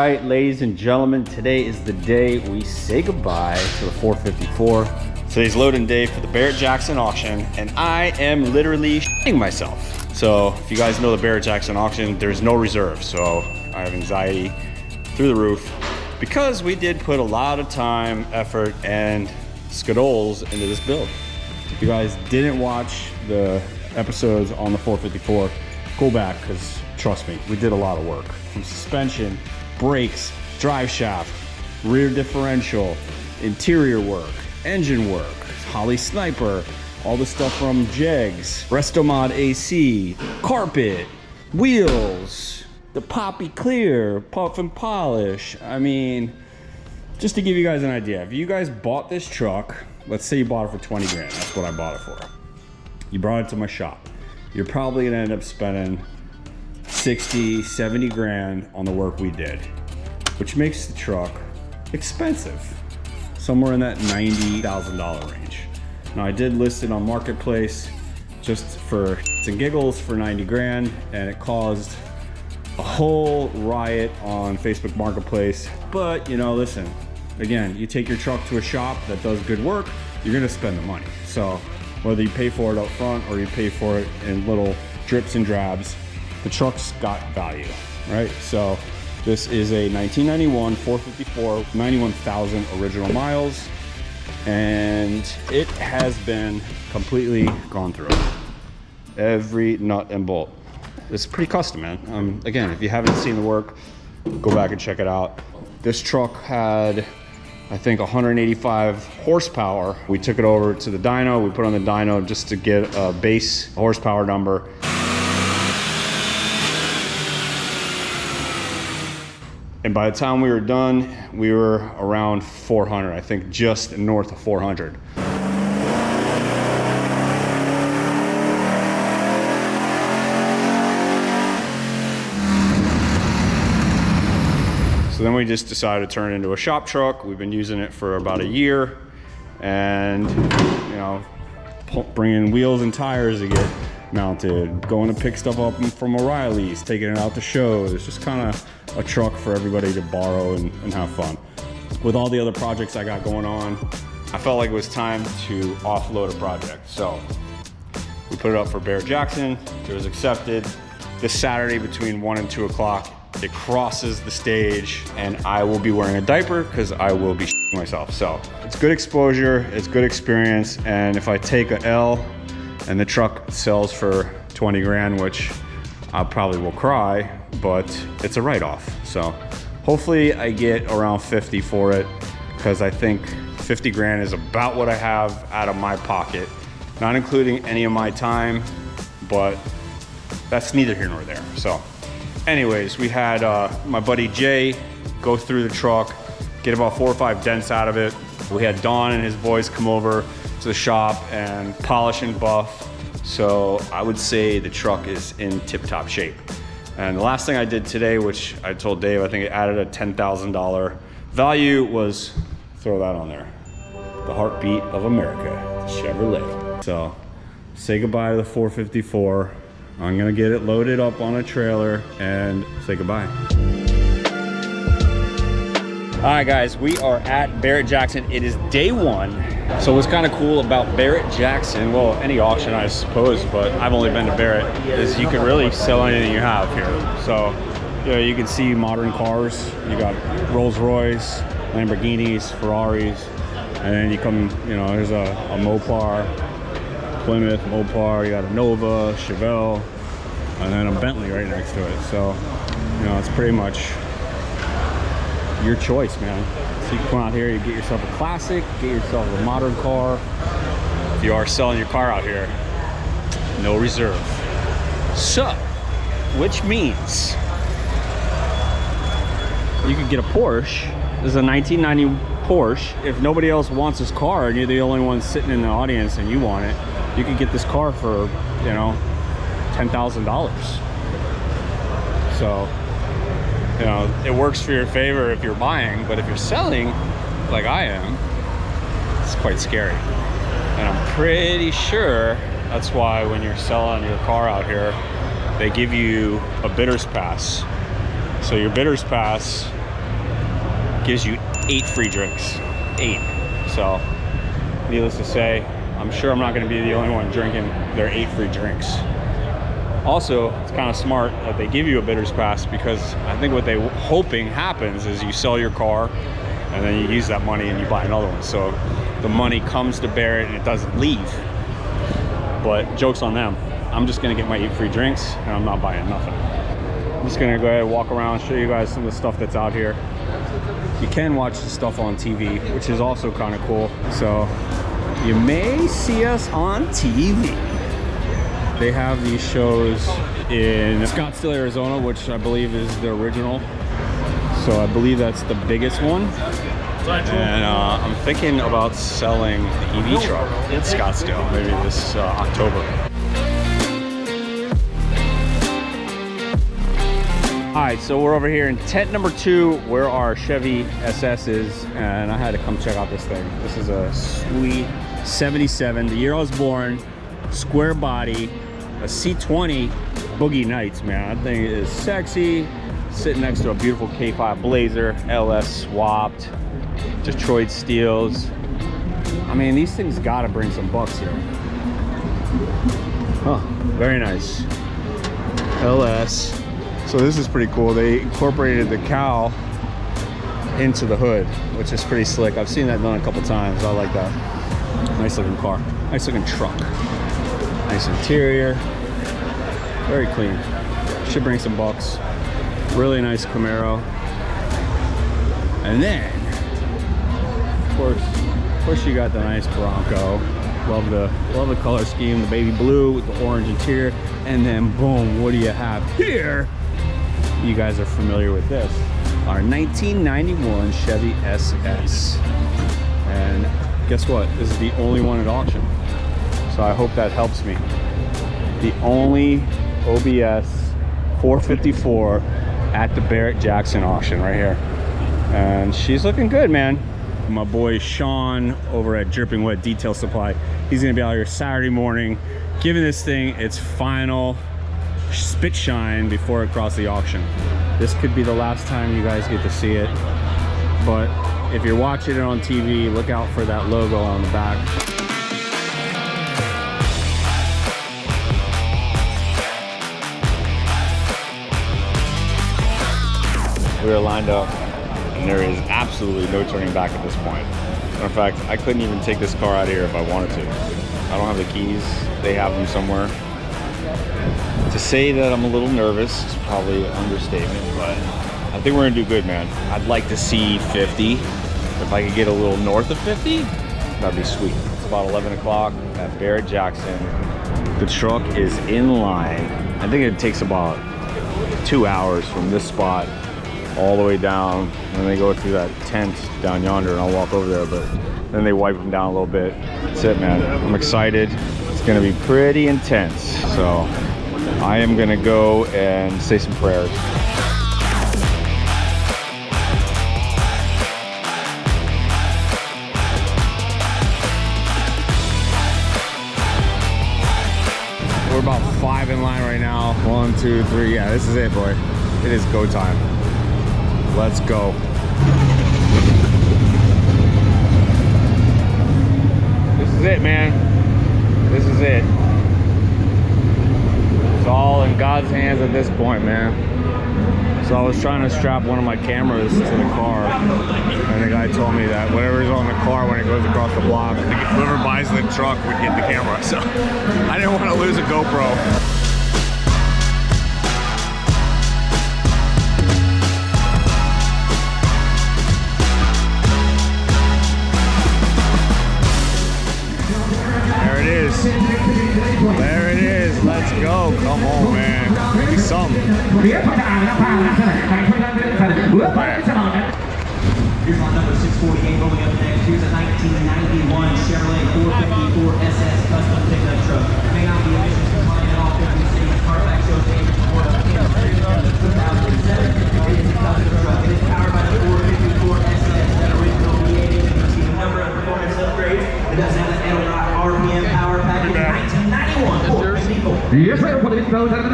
right, ladies and gentlemen, today is the day we say goodbye to the 454. Today's loading day for the Barrett Jackson auction, and I am literally shitting myself. So if you guys know the Barrett Jackson auction, there's no reserve. So I have anxiety through the roof because we did put a lot of time, effort, and skidoles into this build. If you guys didn't watch the episodes on the 454, go back, because trust me, we did a lot of work. From suspension, brakes, drive shaft, rear differential, interior work, engine work, Holly Sniper, all the stuff from Jegs, Restomod AC, carpet, wheels, the Poppy Clear, puff and polish. I mean, just to give you guys an idea, if you guys bought this truck, let's say you bought it for 20 grand, that's what I bought it for. You brought it to my shop. You're probably gonna end up spending 60, 70 grand on the work we did, which makes the truck expensive, somewhere in that $90,000 range. Now I did list it on Marketplace just for shits and giggles for 90 grand, and it caused a whole riot on Facebook Marketplace. But you know, listen, again, you take your truck to a shop that does good work, you're gonna spend the money. So whether you pay for it up front or you pay for it in little drips and drabs, the truck's got value, right? So this is a 1991 454, 91,000 original miles, and it has been completely gone through. Every nut and bolt. It's pretty custom, man. Again, if you haven't seen the work, go back and check it out. This truck had, I think, 185 horsepower. We took it over to the dyno. We put on the dyno just to get a base horsepower number. And by the time we were done, we were around 400, I think just north of 400. So then we just decided to turn it into a shop truck. We've been using it for about a year, and you know, bringing wheels and tires to get mounted, going to pick stuff up from O'Reilly's, taking it out to shows. It's just kind of a truck for everybody to borrow and have fun. With all the other projects I got going on, I felt like it was time to offload a project. So we put it up for Barrett Jackson. It was accepted. This Saturday between 1 and 2 o'clock, it crosses the stage, and I will be wearing a diaper because I will be shitting myself. So it's good exposure, it's good experience, and if I take a L and the truck sells for 20 grand, which I probably will cry, but it's a write-off. So hopefully I get around 50 for it, because I think 50 grand is about what I have out of my pocket, not including any of my time, but that's neither here nor there. So anyways, we had my buddy Jay go through the truck, get about 4 or 5 dents out of it. We had Don and his boys come over to the shop and polish and buff. So I would say the truck is in tip-top shape. And the last thing I did today, which I told Dave, I think it added a $10,000 value, was throw that on there. The heartbeat of America, Chevrolet. So say goodbye to the 454. I'm gonna get it loaded up on a trailer and say goodbye. All right, guys, we are at Barrett Jackson. It is day 1. So what's kind of cool about Barrett Jackson, well, any auction I suppose, but I've only been to Barrett, is you can really sell anything you have here. So, you know, you can see modern cars. You got Rolls Royce, Lamborghinis, Ferraris, and then you come, you know, there's a Mopar, Plymouth, Mopar, you got a Nova, Chevelle, and then a Bentley right next to it. So, you know, it's pretty much your choice, man. So you can come out here, you get yourself a classic, get yourself a modern car. If you are selling your car out here, no reserve. So, which means you could get a Porsche. This is a 1990 Porsche. If nobody else wants this car and you're the only one sitting in the audience and you want it, you can get this car for, you know, $10,000. So, you know, it works for your favor if you're buying, but if you're selling, like I am, it's quite scary. And I'm pretty sure that's why when you're selling your car out here, they give you a bidder's pass. So your bidder's pass gives you 8 free drinks. 8. So, needless to say, I'm sure I'm not going to be the only one drinking their 8 free drinks. Also, it's kind of smart that they give you a bidder's pass, because I think what they're hoping happens is you sell your car and then you use that money and you buy another one. So the money comes to Barrett and it doesn't leave. But joke's on them. I'm just gonna get my 8 free drinks and I'm not buying nothing. I'm just gonna go ahead and walk around and show you guys some of the stuff that's out here. You can watch the stuff on TV, which is also kind of cool. So you may see us on TV. They have these shows in Scottsdale, Arizona, which I believe is the original. So I believe that's the biggest one. And I'm thinking about selling the EV truck in Scottsdale, maybe this October. All right, so we're over here in tent number 2, where our Chevy SS is, and I had to come check out this thing. This is a sweet 77, the year I was born, square body, a C20 Boogie Nights, man. That thing is sexy. Sitting next to a beautiful K5 Blazer, LS swapped, Detroit steels. I mean, these things gotta bring some bucks here. Huh, very nice. LS. So this is pretty cool. They incorporated the cowl into the hood, which is pretty slick. I've seen that done a couple times. I like that. Nice looking car. Nice looking truck. Nice interior. Very clean. Should bring some bucks. Really nice Camaro. And then, of course you got the nice Bronco. Love the color scheme, the baby blue with the orange interior. And then boom, what do you have here? You guys are familiar with this. Our 1991 Chevy SS. And guess what? This is the only one at auction. So I hope that helps me. The only OBS 454 at the Barrett Jackson auction right here. And she's looking good, man. My boy Sean over at Dripping Wet Detail Supply, he's gonna be out here Saturday morning giving this thing its final spit shine before it crosses the auction. This could be the last time you guys get to see it, but if you're watching it on TV, look out for that logo on the back. We are lined up and there is absolutely no turning back at this point. In fact, I couldn't even take this car out of here if I wanted to. I don't have the keys. They have them somewhere. To say that I'm a little nervous is probably an understatement, but I think we're gonna do good, man. I'd like to see 50. If I could get a little north of 50, that'd be sweet. It's about 11 o'clock at Barrett Jackson. The truck is in line. I think it takes about 2 hours from this spot all the way down, and they go through that tent down yonder, and I'll walk over there, but then they wipe them down a little bit. That's it, man. I'm excited. It's gonna be pretty intense. So I am gonna go and say some prayers. We're about 5 in line right now. 1, 2, 3. Yeah, this is it, boy. It is go time. Let's go. This is it, man. This is it. It's all in God's hands at this point, man. So I was trying to strap one of my cameras to the car, and the guy told me that whatever's on the car when it goes across the block, whoever buys the truck would get the camera. So I didn't want to lose a GoPro. There it is. Let's go. Come on, man. Give me some. Here's on number 648 rolling up next. Here's a 1991 Chevrolet 454 SS custom pickup truck. May not be emissions compliant at all 50 states. Carfax shows age report of 2007. It is a custom truck. It is powered by the 454 SS. That original V8 engine received a number of performance upgrades. It does have an L-Rock RPM power package. 1991 454. Yes, sir. What is those? 100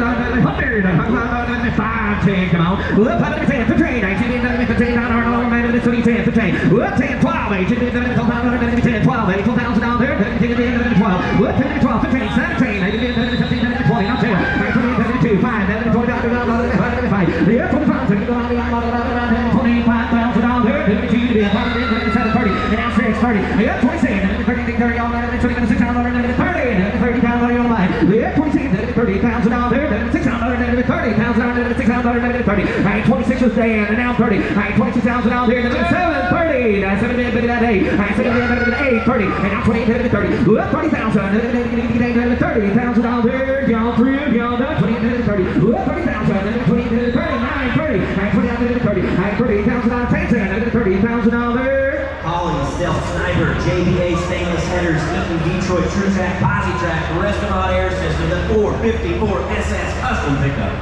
5 10. Come on. Look, 100 the train. 19 on 10, 15, 10, 12, 18, 10, 12, 8, 12,000 down there, 12, 12, 15, 17, 18, 17, 20, not 10, 22, 5, 20, 25, yeah, 25, 25,000 down there, 22, 27, 30, and now 6, 30, yeah, 26, 30, 30, all that, 26, 30, 30 pounds on your line, yeah, 26, 30,000 down there, 600, 30,000, 600, 30, right, 26 was Dan, and now 30, right, 26,000 down there, 7, 30, 7, 8, 8, 30, and now 28, 30, 30,000, 30,000 down there, y'all through, y'all done, 28, 30, 30,000, 28, 30, 9, 30, right, 29, 30, right, 30,000 down, 10, 30,000 down there. Holly, Stealth, Sniper, JBA, Stainless Headers, Eaton, Detroit, True Track, Posi-Track, Restomod Air System, the 454 SS Custom Pickup.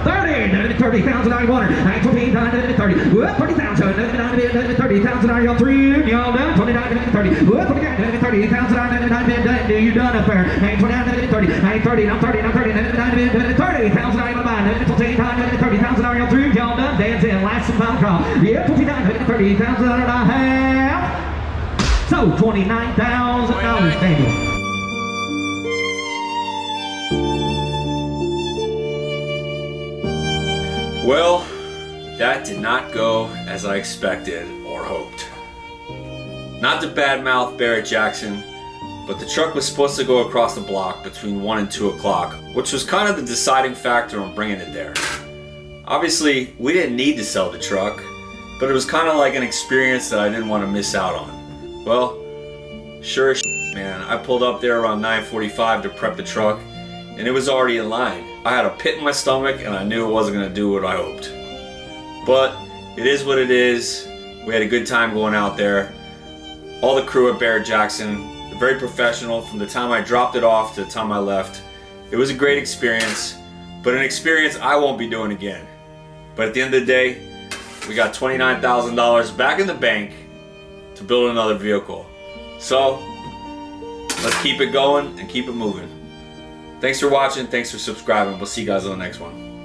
30,000 on your water, 29, 30, 30,000, 30,000 on your three, y'all done, 29, 30, 30,000 on you done up there, 29, 30, 30, I'm 30, I'm 30, 30,000 on your mind, 30,000 on your three, y'all done, Dan's in, last and final call, yeah, 29, 30,000 on a half. So $29,000, Daniel. Well, that did not go as I expected or hoped. Not to badmouth Barrett Jackson, but the truck was supposed to go across the block between 1 and 2 o'clock, which was kind of the deciding factor on bringing it there. Obviously, we didn't need to sell the truck, but it was kind of like an experience that I didn't want to miss out on. Well, sure as man, I pulled up there around 9:45 to prep the truck, and it was already in line. I had a pit in my stomach, and I knew it wasn't going to do what I hoped. But it is what it is. We had a good time going out there. All the crew at Barrett Jackson, very professional from the time I dropped it off to the time I left. It was a great experience, but an experience I won't be doing again. But at the end of the day, we got $29,000 back in the bank to build another vehicle. So let's keep it going and keep it moving. Thanks for watching. Thanks for subscribing. We'll see you guys on the next one.